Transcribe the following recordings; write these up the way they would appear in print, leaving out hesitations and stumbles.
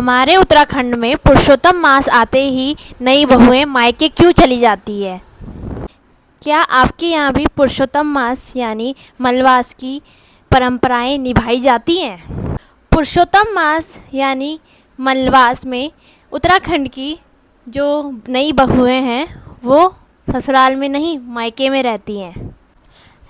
हमारे उत्तराखंड में पुरुषोत्तम मास आते ही नई बहुएं मायके क्यों चली जाती है? क्या आपके यहाँ भी पुरुषोत्तम मास यानी मलवास की परंपराएं निभाई जाती हैं? पुरुषोत्तम मास यानी मलवास में उत्तराखंड की जो नई बहुएं हैं वो ससुराल में नहीं मायके में रहती हैं।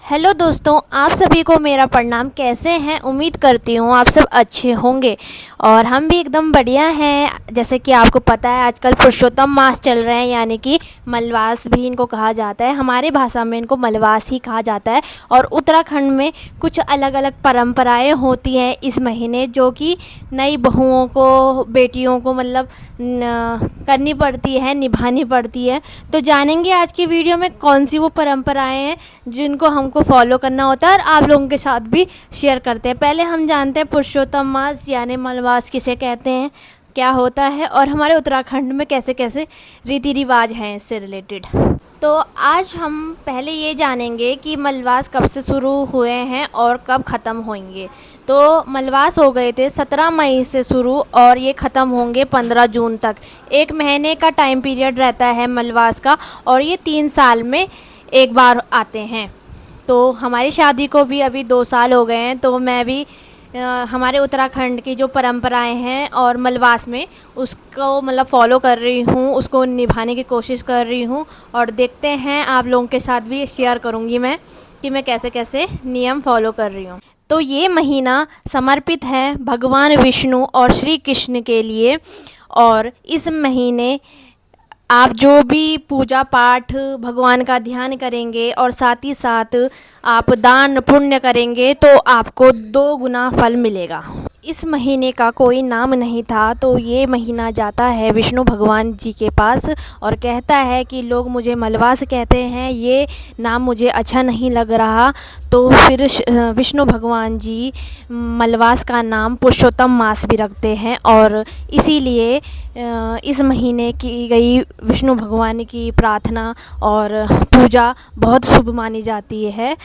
हेलो दोस्तों, आप सभी को मेरा प्रणाम। कैसे हैं? उम्मीद करती हूँ आप सब अच्छे होंगे और हम भी एकदम बढ़िया हैं। जैसे कि आपको पता है आजकल पुरुषोत्तम मास चल रहे हैं, यानी कि मलवास भी इनको कहा जाता है। हमारे भाषा में इनको मलवास ही कहा जाता है। और उत्तराखंड में कुछ अलग अलग परंपराएं होती हैं इस महीने, जो कि नई बहुओं को, बेटियों को मतलब करनी पड़ती है, निभानी पड़ती है। तो जानेंगे आज की वीडियो में कौन सी वो परंपराएं हैं जिनको हमको फॉलो करना होता है और आप लोगों के साथ भी शेयर करते हैं। पहले हम जानते हैं पुरुषोत्तम मास यानी मलवास किसे कहते हैं, क्या होता है और हमारे उत्तराखंड में कैसे कैसे रीति रिवाज हैं इससे रिलेटेड। तो आज हम पहले ये जानेंगे कि मलवास कब से शुरू हुए हैं और कब ख़त्म होंगे। तो मलवास हो गए थे 17 मई से शुरू और ये ख़त्म होंगे 15 जून तक। 1 महीने का टाइम पीरियड रहता है मलवास का और ये 3 साल में एक बार आते हैं। तो हमारी शादी को भी अभी 2 साल हो गए हैं, तो मैं भी हमारे उत्तराखंड की जो परंपराएं हैं और मलवास में उसको मतलब फ़ॉलो कर रही हूँ, उसको निभाने की कोशिश कर रही हूँ। और देखते हैं आप लोगों के साथ भी शेयर करूँगी मैं कि मैं कैसे कैसे नियम फ़ॉलो कर रही हूँ। तो ये महीना समर्पित है भगवान विष्णु और श्री कृष्ण के लिए। और इस महीने आप जो भी पूजा पाठ भगवान का ध्यान करेंगे और साथ ही साथ आप दान पुण्य करेंगे तो आपको 2 गुना फल मिलेगा। इस महीने का कोई नाम नहीं था, तो ये महीना जाता है विष्णु भगवान जी के पास और कहता है कि लोग मुझे मलवास कहते हैं, ये नाम मुझे अच्छा नहीं लग रहा। तो फिर विष्णु भगवान जी मलवास का नाम पुरुषोत्तम मास भी रखते हैं और इसीलिए इस महीने की गई विष्णु भगवान की प्रार्थना और पूजा बहुत शुभ मानी जाती है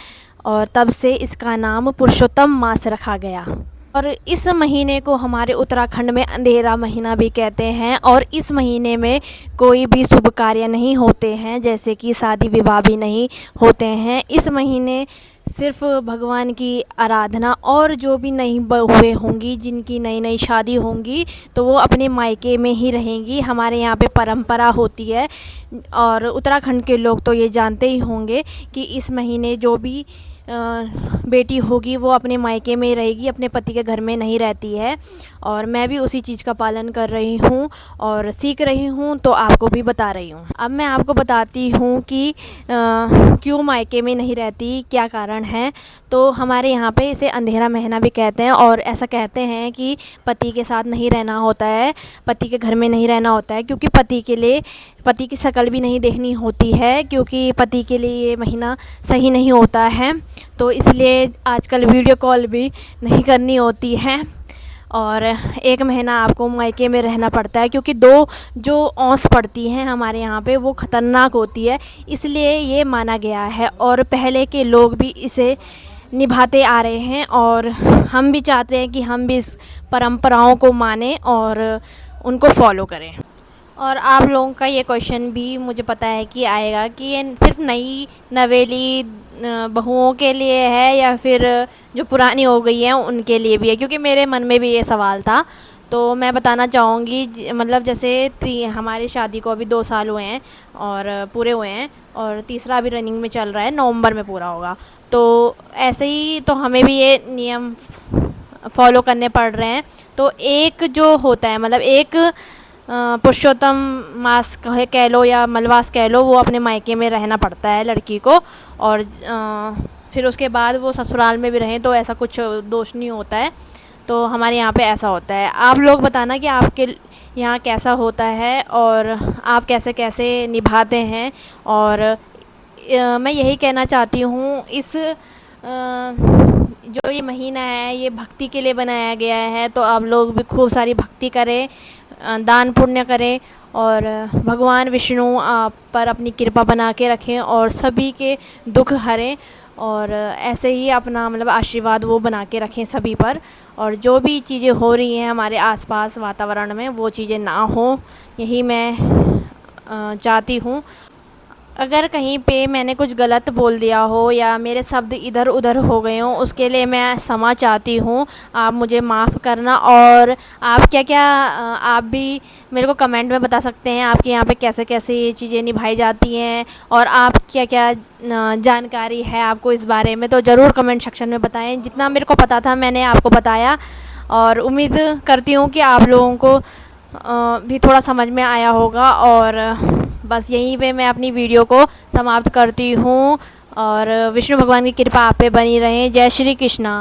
और तब से इसका नाम पुरुषोत्तम मास रखा गया। और इस महीने को हमारे उत्तराखंड में अंधेरा महीना भी कहते हैं और इस महीने में कोई भी शुभ कार्य नहीं होते हैं, जैसे कि शादी विवाह भी नहीं होते हैं। इस महीने सिर्फ भगवान की आराधना और जो भी नई बहुएं होंगी, जिनकी नई नई शादी होंगी, तो वो अपने मायके में ही रहेंगी। हमारे यहाँ पे परंपरा होती है और उत्तराखंड के लोग तो ये जानते ही होंगे कि इस महीने जो भी बेटी होगी वो अपने मायके में ही रहेगी, अपने पति के घर में नहीं रहती है। और मैं भी उसी चीज़ का पालन कर रही हूँ और सीख रही हूँ, तो आपको भी बता रही हूँ। अब मैं आपको बताती हूँ कि क्यों मायके में नहीं रहती, क्या कारण है। तो हमारे यहाँ पे इसे अंधेरा महीना भी कहते हैं और ऐसा कहते हैं कि पति के साथ नहीं रहना होता है, पति के घर में नहीं रहना होता है, क्योंकि पति की शक्ल भी नहीं देखनी होती है, क्योंकि पति के लिए ये महीना सही नहीं होता है। तो इसलिए आजकल वीडियो कॉल भी नहीं करनी होती है और 1 महीना आपको मायके में रहना पड़ता है, क्योंकि 2 जो औंस पड़ती हैं हमारे यहाँ पे वो ख़तरनाक होती है, इसलिए ये माना गया है। और पहले के लोग भी इसे निभाते आ रहे हैं और हम भी चाहते हैं कि हम भी इस परंपराओं को मानें और उनको फॉलो करें। और आप लोगों का ये क्वेश्चन भी मुझे पता है कि आएगा कि ये सिर्फ नई नवेली बहुओं के लिए है या फिर जो पुरानी हो गई हैं उनके लिए भी है, क्योंकि मेरे मन में भी ये सवाल था। तो मैं बताना चाहूँगी, मतलब जैसे हमारी शादी को अभी 2 साल हुए हैं और पूरे हुए हैं और तीसरा अभी रनिंग में चल रहा है, नवंबर में पूरा होगा। तो ऐसे ही तो हमें भी ये नियम फॉलो करने पड़ रहे हैं। तो एक जो होता है, मतलब एक पुरुषोत्तम मास कह लो या मलवास कह लो, वो अपने मायके में रहना पड़ता है लड़की को और फिर उसके बाद वो ससुराल में भी रहें तो ऐसा कुछ दोष नहीं होता है। तो हमारे यहाँ पे ऐसा होता है। आप लोग बताना कि आपके यहाँ कैसा होता है और आप कैसे कैसे निभाते हैं। और मैं यही कहना चाहती हूँ, इस जो ये महीना है ये भक्ति के लिए बनाया गया है, तो आप लोग भी खूब सारी भक्ति करें, दान पुण्य करें और भगवान विष्णु आप पर अपनी कृपा बना के रखें और सभी के दुख हरें और ऐसे ही अपना मतलब आशीर्वाद वो बना के रखें सभी पर। और जो भी चीज़ें हो रही हैं हमारे आसपास वातावरण में वो चीज़ें ना हो, यही मैं चाहती हूँ। अगर कहीं पे मैंने कुछ गलत बोल दिया हो या मेरे शब्द इधर उधर हो गए हों, उसके लिए मैं क्षमा चाहती हूँ। आप मुझे माफ़ करना। और आप क्या क्या आप भी मेरे को कमेंट में बता सकते हैं आपके यहाँ पे कैसे कैसे ये चीज़ें निभाई जाती हैं, और आप क्या क्या जानकारी है आपको इस बारे में, तो ज़रूर कमेंट सेक्शन में बताएं। जितना मेरे को पता था मैंने आपको बताया, और उम्मीद करती हूँ कि आप लोगों को भी थोड़ा समझ में आया होगा। और बस यहीं पे मैं अपनी वीडियो को समाप्त करती हूँ, और विष्णु भगवान की कृपा आप पे बनी रहे। जय श्री कृष्णा।